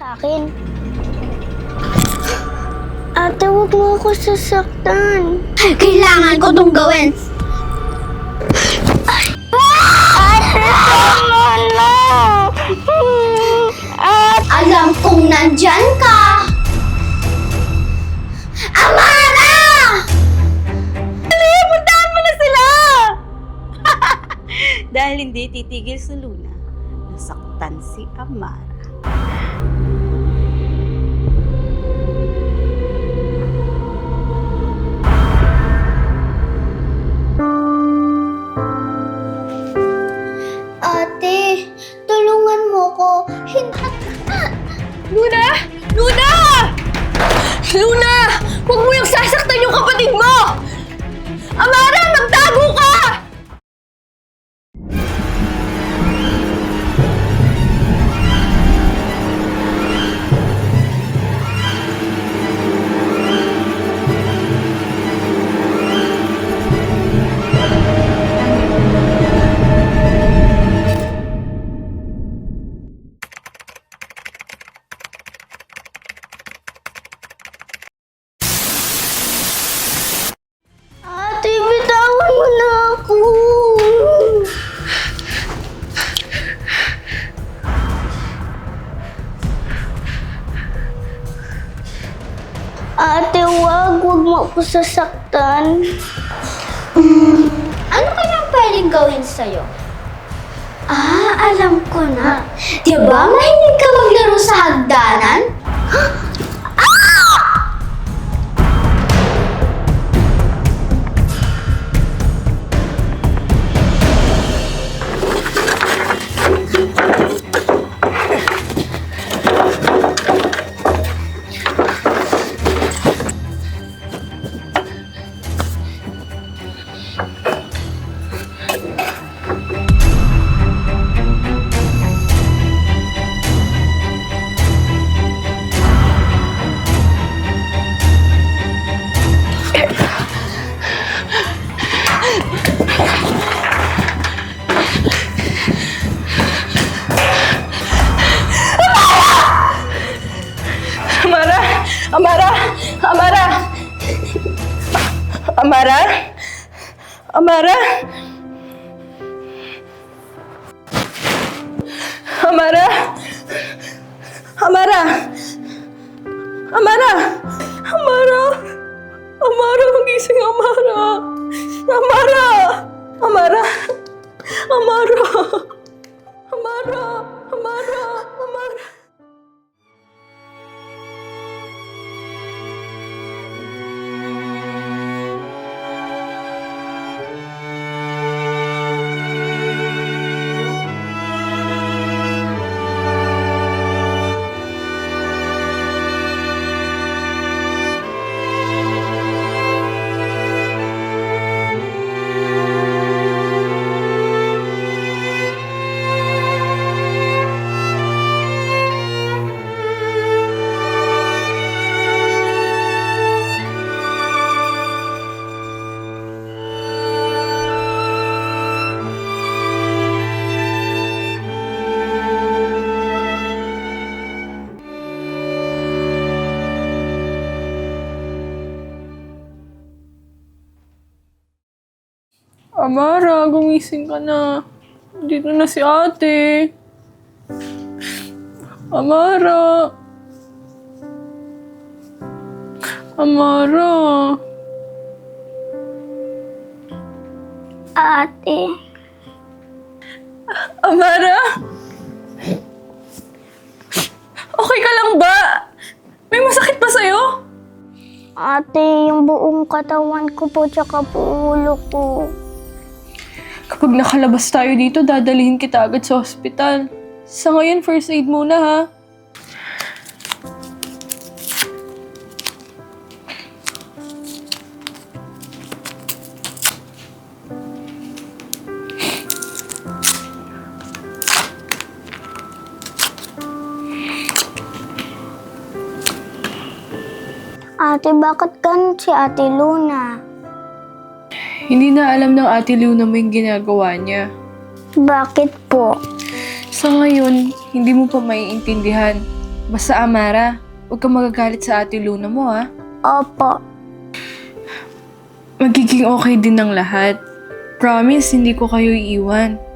sa akin. Ate, huwag mo ako sasaktan. Kailangan ko itong gawin. Ate, tama na! Alam kong nandyan ka! Amara! Dali, puntahan mo na sila! Dahil hindi titigil si Luna, nasaktan si Amara. Ate, tulungan mo ko. Luna! Luna! Luna! Huwag mo yung sasaktan yung kapatid mo! Amara, magtago ka! Ate, bitawan mo na ako. Ate, wag mo ako sasaktan. Ano kayang pwedeng gawin sa'yo? Alam ko na. Diba mahilig ka maglaro sa hagdanan? Amara! Amara! Amara! Amara? Amara? Amara? Amara? Amara? Amara? Amara, magising Amara! Amara! Amara! Amara! Amara! Amara! Amara! Amara, gumising ka na. Dito na si ate. Amara. Amara. Ate. Amara? Okay ka lang ba? May masakit ba sa'yo? Ate, yung buong katawan ko po tsaka po ulo ko. Kapag nakalabas tayo dito, dadalhin kita agad sa ospital. Sa ngayon, first aid muna ha. Ate, bakit ganun si Ate Luna? Hindi na alam ng Ate Luna mo yung ginagawa niya. Bakit po? Sa ngayon, hindi mo pa maiintindihan. Basta Amara, huwag kang magagalit sa ate Luna mo ha. Opo. Magiging okay din ng lahat. Promise, hindi ko kayo iiwan.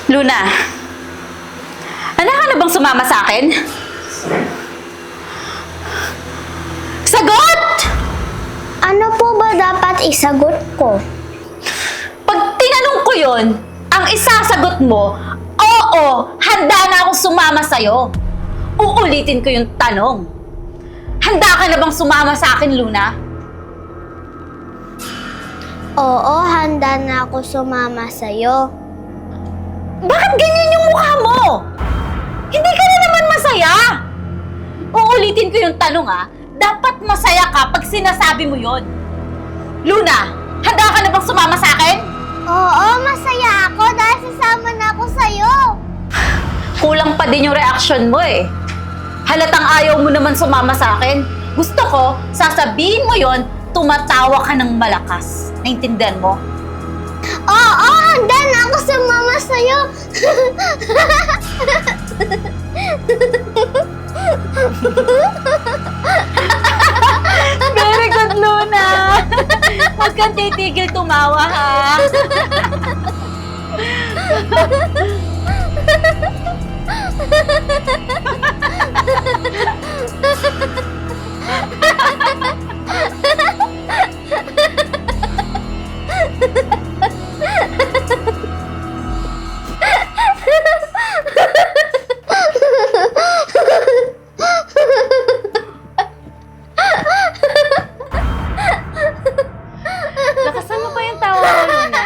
Luna, handa ka na bang sumama sa akin? Sagot! Ano po ba dapat isagot ko? Pag tinanong ko yon, ang isasagot mo, oo, handa na akong sumama sa'yo. Uulitin ko yung tanong. Handa ka na bang sumama sa akin, Luna? Oo, handa na ako sumama sa'yo. Bakit ganyan yung mukha mo? Hindi ka na naman masaya. Uulitin ko yung tanong dapat masaya ka pag sinasabi mo yon. Luna, handa ka na bang sumama sa akin? Oo, masaya ako dahil sasama na ako sa'yo. Kulang pa din yung reaction mo eh. Halatang ayaw mo naman sumama sa akin. Gusto ko, sasabihin mo yon, tumatawa ka ng malakas. Naintindihan mo? Oo, handa na ako sumama sa'yo. Very good, Luna! Huwag kang titigil tumawa, ha? Lakasan mo pa yung tawa mo, Luna.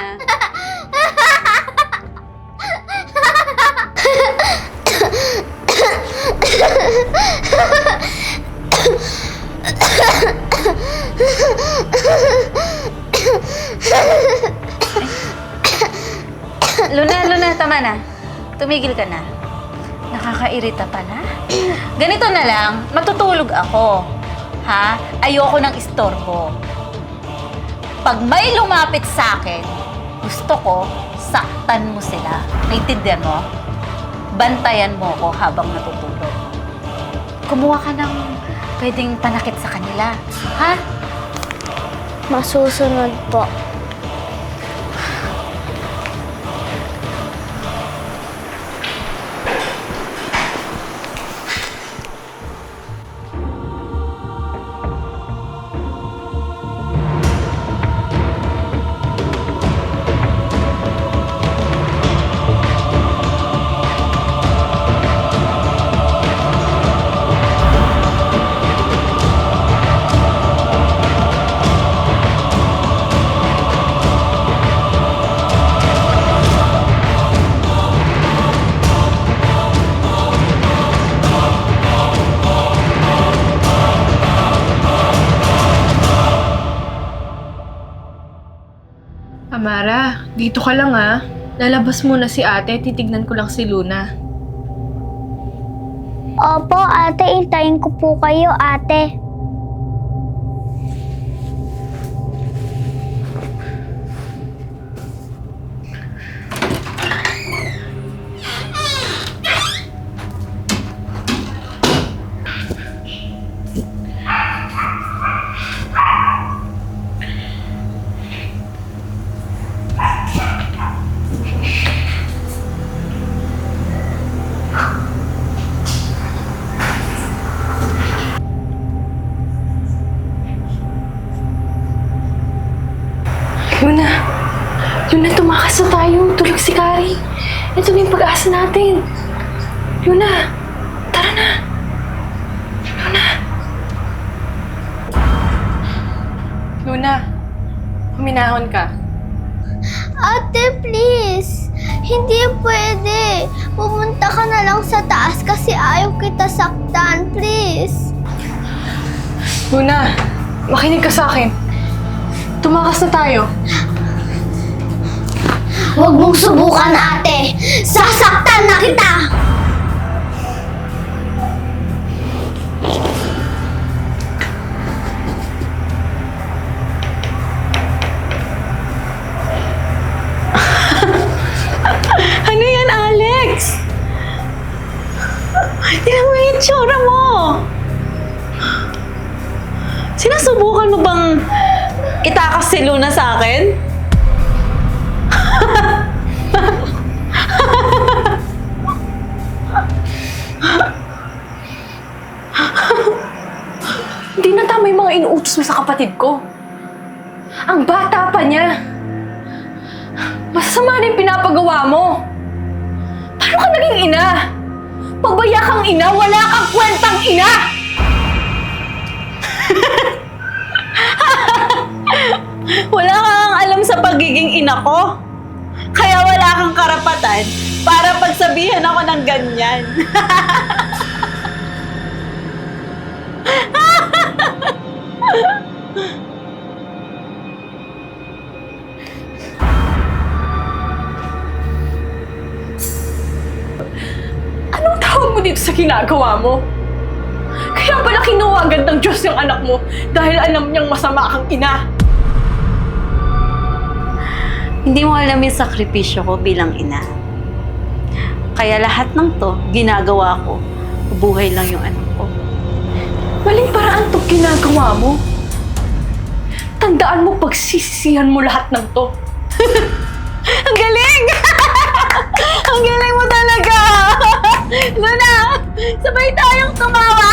Luna, tama na. Tumigil ka na. Nakakairita pa na. Ganito na lang, matutulog ako. Ha? Ayoko ng istorbo. Pag may lumapit sa akin, gusto ko, saktan mo sila. Naintindihan mo? Bantayan mo ko habang natutulog. Kumuha ka ng pwedeng panakit sa kanila. Ha? Masusunod po. Amara, dito ka lang Lalabas muna si ate, titignan ko lang si Luna. Opo, ate, intayin ko po kayo, ate. Luna, tumakas na tayo. Tulog si Kari. Ito na yung pag-asa natin. Luna, tara na. Luna, huminahon ka. Ate, please. Hindi pwede. Pumunta ka na lang sa taas kasi ayaw kita saktan. Please. Luna, makinig ka sa akin. Tumakas na tayo. Huwag mong subukan, ate. Sasaktan na kita! Ano yan, Alex? Tingnan mo yung itsura mo. Sinusubukan mo bang itakas si Luna sa akin? Hindi na tama yung mga inuutos mo sa kapatid ko. Ang bata pa niya. Masasama na yung pinapagawa mo. Paano ka naging ina? Pabaya kang ina, wala kang kwentang ina! Wala kang alam sa pagiging ina ko. Kaya wala kang karapatan para pagsabihan ako ng ganyan. Anong tawag mo dito sa ginagawa mo? Kaya pala kinuha agad ng Diyos yung anak mo dahil alam niyang masama kang ina. Hindi mo alam yung sakripisyo ko bilang ina. Kaya lahat ng to, ginagawa ko. Buhay lang yung anak ko. Maling paraan to ginagawa mo. Tandaan mo, pagsisisihan mo lahat ng to. Ang galing! Ang galing mo talaga! Luna, sabay tayong tumawa!